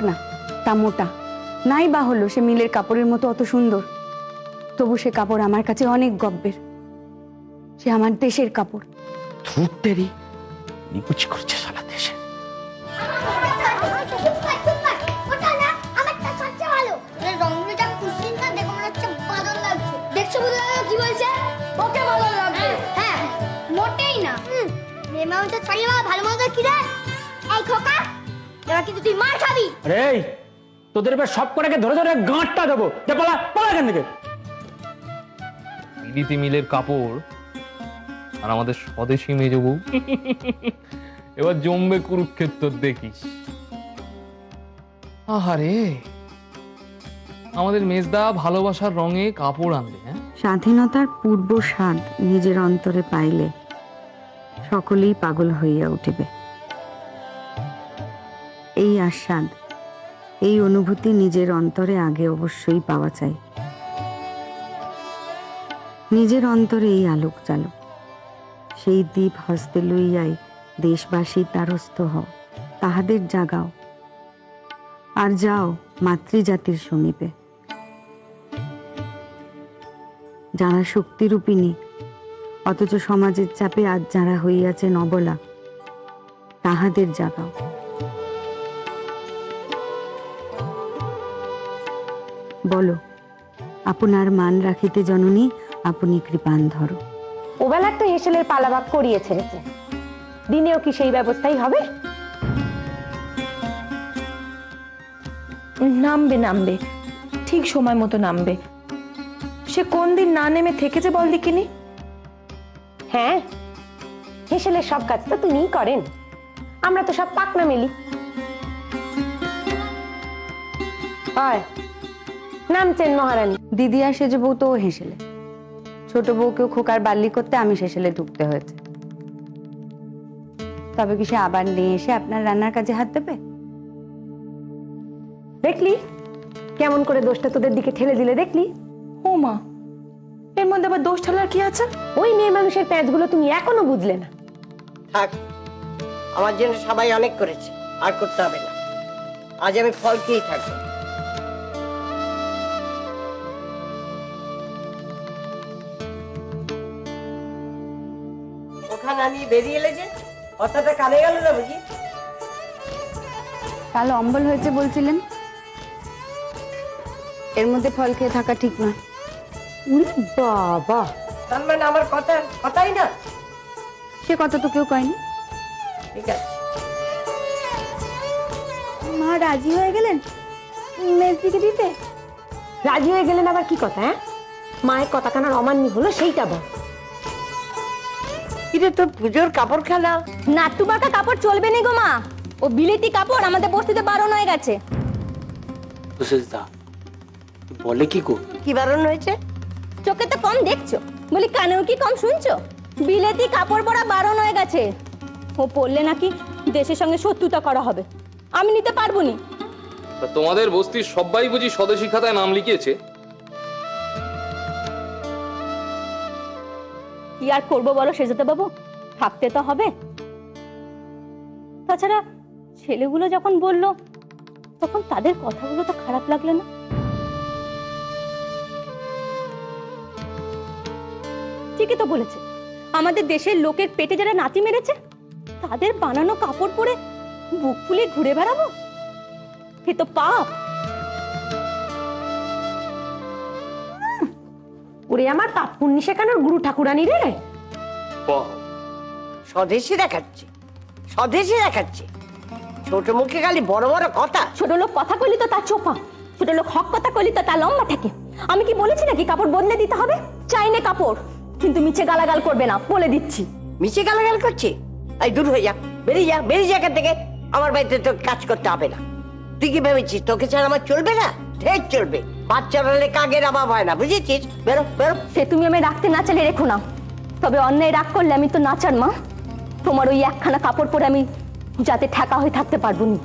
না, তা মোটা, নাই বা হলো সে মিলের কাপড়ের মতো অত সুন্দর, তবু সে কাপড় আমার কাছে অনেক গব্যের। সে আমার দেশের কাপড়। ধুত্তেরি নিকুচি করছে সারা দেশে। তোদের এবার সব কটাকে ধরে ধরে গাঁটটা দেবো। পলা পলা এখান থেকে। বিলিতি মিলের কাপড় আর আমাদের স্বদেশী মেজবউ, এবার জমবে কুরুক্ষেত্র দেখিস। আহারে, আমাদের মেজদা ভালোবাসার রঙে কাপড় আনবে। হ্যাঁ, স্বাধীনতার পূর্ব স্বাদ নিজের অন্তরে পাইলে সকলেই পাগল হইয়া উঠিবে। এই আস্বাদ, এই অনুভূতি নিজের অন্তরে আগে অবশ্যই পাওয়া চাই। নিজের অন্তরে এই আলোক চালক, সেই দ্বীপ হস্তে লইয়াই দেশবাসী দ্বারস্থ হও, তাহাদের জাগাও, আর যাও মাতৃজাতির সমীপে। যারা শক্তিরূপিণী অথচ সমাজের চাপে আজ যারা হইয়াছে নবলা, তাহাদের জাগাও। বলো, আপনার মান রাখিতে জননী আপনি কৃপান ধরো। ওবেলার তো হেসেলের পালাবাগ করিয়ে ছেড়েছে, দিনেও কি সেই ব্যবস্থাই হবে? নামবে নামবে, ঠিক সময় মতো নামবে। সে কোন দিন না নেমে থেকেছে বল দেখিনি? হ্যাঁ, হেসেলের সব কাজ তো তিনিই করেন, আমরা তো সব পাকনা মেলি। হয় নামছেন মহারানী। দিদি আর সেজে বউ তো হেসেলে, ছোট বউকেও খোকার বাল্লি করতে আমি শেষেলে ঢুকতে হয়েছে। তবে কি সে আবার নিয়ে এসে আপনার রান্নার কাজে হাত দেবে? দেখলি কেমন করে দোষটা তোদের দিকে ঠেলে দিলে, দেখলি? ও মা, এর মধ্যে আবার দোষ ঠেলার কি আছে? ওই মেয়ে মানুষের প্যাঁচগুলো তুমি এখনো বুঝলে না। থাক, আমার জন্য সবাই অনেক করেছে, আর করতে হবে না। আজ আমি ফল খেয়েই থাকবো। ওখানে আমি বেরিয়ে এলে যে কথাটা কানে গেল না বুঝি? কাল অম্বল হয়েছে বলছিলেন, এর মধ্যে ফল খেয়ে থাকা ঠিক নয়। বাবা, তার মানে আমার কথাই না? সে কথা তো কেউ কয়নি। ঠিক আছে। মা রাজি হয়ে গেলেন মেজদিকে দিতে? রাজি হয়ে গেলেন আবার কি কথা? হ্যাঁ, মায়ের কথা কানার অমান্য হলো সেইটা বল। এটা তো পুজোর কাপড় খেলা। নাট্টু বাঁকা কাপড় চলবে না গো মা, ও বিলেতি কাপড় আমাদের বস্তিতে বারণ হয়ে গেছে। বলে কি গো? কি বারণ হয়েছে? চোখে তো কম দেখছো, বলি কানেও কি কম শুনছো? বিলেতি কাপড় পরা বারণ হয়ে গেছে। ও পরলে নাকি দেশের সঙ্গে শত্রুতা করা হবে, আমি নিতে পারবো নি। তোমাদের বস্তির সবাই বুঝি স্বদেশী খাতায় নাম লিখিয়েছে? কি আর করবো বলো সেজতে বাবু, থাকতে তো হবে। তাছাড়া ছেলেগুলো যখন বললো তখন তাদের কথাগুলো তো খারাপ লাগলো না? ঠিকই তো বলেছে, আমাদের দেশের লোকের পেটে যারা নাতি মেরেছে তাদের বানানো কাপড় পরে বুক ফুলিয়ে ঘুরে বেড়াবো, এ তো পাপ। ওরে আমার পাপ পুণ্য শেখানোর গুরু ঠাকুরানি রে। স্বদেশী দেখাচ্ছে, স্বদেশী দেখাচ্ছে। ছোট মুখে খালি বড় বড় কথা। ছোট লোক কথা কইলি তো তার চোপা, ছোট লোক হক কথা কইলি তো তার লম্বা থাকে। আমি কি বলেছি নাকি কাপড় বদলে দিতে হবে? চাই না কাপড়, কিন্তু মিছে গালাগাল করবে না, বলে দিচ্ছি। মিছে গালাগাল করছে? এই দূর হয়ে যা, বেরিয়ে যা, বেরিয়ে যা এখান থেকে। আমার বাড়িতে তো কাজ করতে হবে না। তুই কি ভেবেছিস তোকে ছাড়া আমার চলবে না? ঠিক চলবে। বাচ্চা হলে কাকের অভাব হয় না, বুঝেছিস? বেরো বেরো। সে তুমি আমি রাখতে না চাইলে রেখো না, তবে অন্যায় রাগ করলে আমি তো নাচার মা। তোমার ওই একখানা কাপড় পরে আমি যাতে ঠেকা হয়ে থাকতে পারবো না।